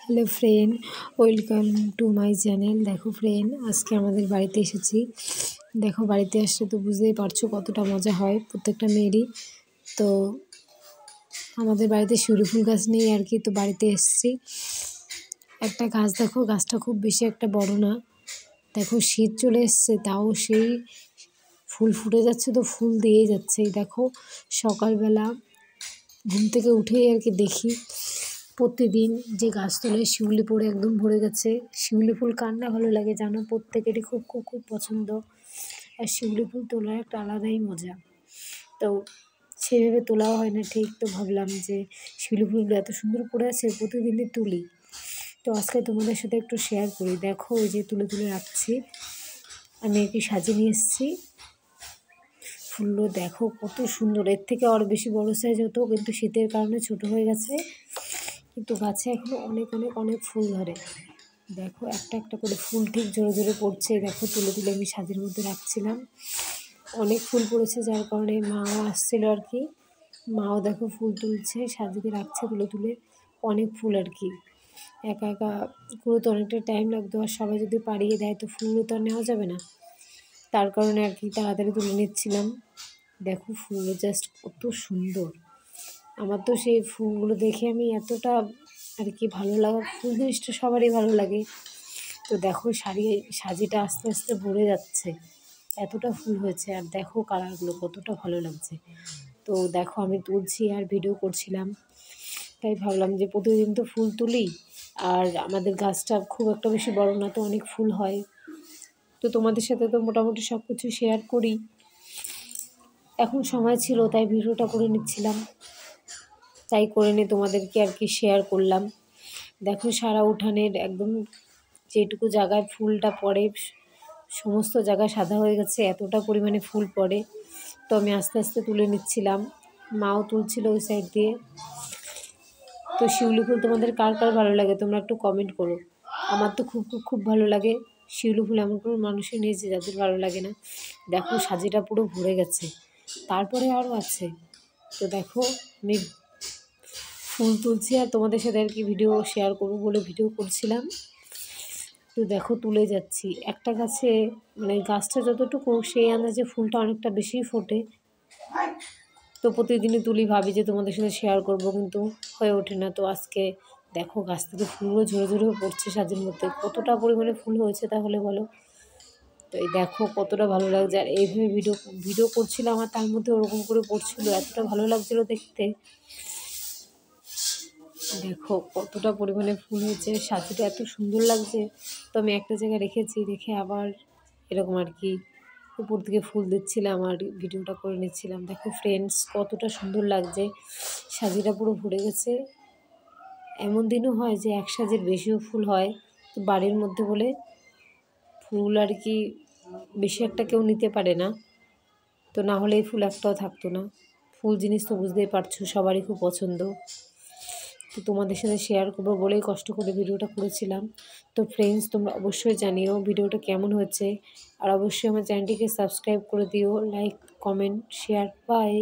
Hello friend, welcome to my channel. দেখো friend, আজকে আমাদের বাড়িতে এসেছি। দেখো বাড়িতে আসলে তো বুঝতেই পারছো কতটা মজা হয় প্রত্যেকটা মেয়েরই। তো আমাদের বাড়িতে শিউলি ফুল গাছ নেই আর কি, তো বাড়িতে এসেছি। একটা গাছ দেখো, গাছটা খুব বেশি একটা বড় না। দেখো শীত চলে এসছে, তাও সেই ফুল ফুটে যাচ্ছে, তো ফুল দিয়েই যাচ্ছে। দেখো সকালবেলা ঘুম থেকে উঠেই আর কি দেখি প্রতিদিন যে গাছতলায় শিউলি পড়ে একদম ভরে গেছে। শিউলি ফুল কার না ভালো লাগে জানো, প্রত্যেকেরই খুব খুব খুব পছন্দ। আর শিউলি ফুল তোলার একটা আলাদাই মজা। তো সেভাবে তোলাও হয় না ঠিক, তো ভাবলাম যে শিউলি ফুলগুলো এত সুন্দর পড়ে আছে, প্রতিদিনই তুলি। তো আজকে তোমাদের সাথে একটু শেয়ার করি। দেখো ওই যে তুলে তুলে রাখছি, আমি একটু সাজিয়ে নিয়ে এসেছি। ফুলগুলো দেখো কত সুন্দর, এর থেকে আরও বেশি বড় সাইজ হতো, কিন্তু শীতের কারণে ছোট হয়ে গেছে। কিন্তু গাছে এখনো অনেক অনেক অনেক ফুল ধরে। দেখো একটা একটা করে ফুল ঠিক জোরে জোরে পড়ছে। দেখো তুলে তুলে আমি সাজের মধ্যে রাখছিলাম, অনেক ফুল পড়েছে, যার কারণে মাও আসছিল আর কি। মাও দেখো ফুল তুলছে, সাজিয়ে রাখছে তুলে তুলে অনেক ফুল আর কি। একা একা পুরো তো অনেকটা টাইম লাগতো, আর সবাই যদি পাড়িয়ে দেয় তো ফুলগুলো তো আর নেওয়া যাবে না। তার কারণে আর কি তাড়াতাড়ি তুলে নিচ্ছিলাম। দেখো ফুলগুলো জাস্ট কত সুন্দর। আমার তো সেই ফুলগুলো দেখে আমি এতটা আর কি ভালো লাগা, ফুল জিনিসটা সবারই ভালো লাগে। তো দেখো সাজিটা আস্তে আস্তে ভরে যাচ্ছে, এতটা ফুল হয়েছে। আর দেখো কালারগুলো কতটা ভালো লাগছে। তো দেখো আমি তুলছি আর ভিডিও করছিলাম, তাই ভাবলাম যে প্রতিদিন তো ফুল তুলি, আর আমাদের গাছটা খুব একটা বেশি বড় না, তো অনেক ফুল হয়। তো তোমাদের সাথে তো মোটামুটি সব কিছু শেয়ার করি। এখন সময় ছিল তাই ভিডিওটা করে নিচ্ছিলাম, তাই করে নিয়ে তোমাদেরকে আর কি শেয়ার করলাম। দেখো সারা উঠানের একদম যেটুকু জায়গায় ফুলটা পড়ে সমস্ত জায়গা সাদা হয়ে গেছে, এতটা পরিমাণে ফুল পড়ে। তো আমি আস্তে আস্তে তুলে নিচ্ছিলাম, মাও তুলছিল ওই সাইড দিয়ে। তো শিউলি ফুল তোমাদের কার কার ভালো লাগে তোমরা একটু কমেন্ট করো। আমার তো খুব খুব খুব ভালো লাগে শিউলি ফুল, এমন কোনো মানুষই নেই যে যাদের ভালো লাগে না। দেখো সাজিটা পুরো ভরে গেছে, তারপরে আরও আছে। তো দেখো আমি ফুল তুলছি আর তোমাদের সাথে আর কি ভিডিও শেয়ার করবো বলে ভিডিও করছিলাম। তো দেখো তুলে যাচ্ছি একটা গাছে, মানে গাছটা যতটুকু সেই আন্দাজে ফুলটা অনেকটা বেশি ফোটে। তো প্রতিদিনই তুলি, ভাবি যে তোমাদের সাথে শেয়ার করব, কিন্তু হয়ে ওঠে না। তো আজকে দেখো গাছ থেকে ফুলগুলো ঝরে ঝরে পড়ছে সাজের মধ্যে, কতটা পরিমাণে ফুল হয়েছে তাহলে বলো। তো এই দেখো কতটা ভালো লাগছে, আর এইভাবে ভিডিও ভিডিও করছিলাম আর তার মধ্যে ওরকম করে পড়ছিল, এতটা ভালো লাগছিল দেখতে। দেখো কতটা পরিমাণে ফুল হয়েছে, সাজিটা এত সুন্দর লাগছে। তো আমি একটা জায়গায় রেখেছি, রেখে আবার এরকম আর কি উপর থেকে ফুল দিচ্ছিলাম আর ভিডিওটা করে নিচ্ছিলাম। দেখো ফ্রেন্ডস কতটা সুন্দর লাগছে, সাজিটা পুরো ভরে গেছে। এমন দিনও হয় যে এক সাজের বেশিও ফুল হয়, তো বাড়ির মধ্যে বলে ফুল আর কি বেশি একটা কেউ নিতে পারে না, তো না হলে এই ফুল একটাও থাকতো না। ফুল জিনিস তো বুঝতেই পারছো সবারই খুব পছন্দ। তো তোমাদের সাথে শেয়ার করবো বলেই কষ্ট করে ভিডিওটা করেছিলাম। তো ফ্রেন্ডস তোমরা অবশ্যই জানিও ভিডিওটা কেমন হয়েছে, আর অবশ্যই আমার চ্যানেলটিকে সাবস্ক্রাইব করে দিও, লাইক কমেন্ট শেয়ার। বাই।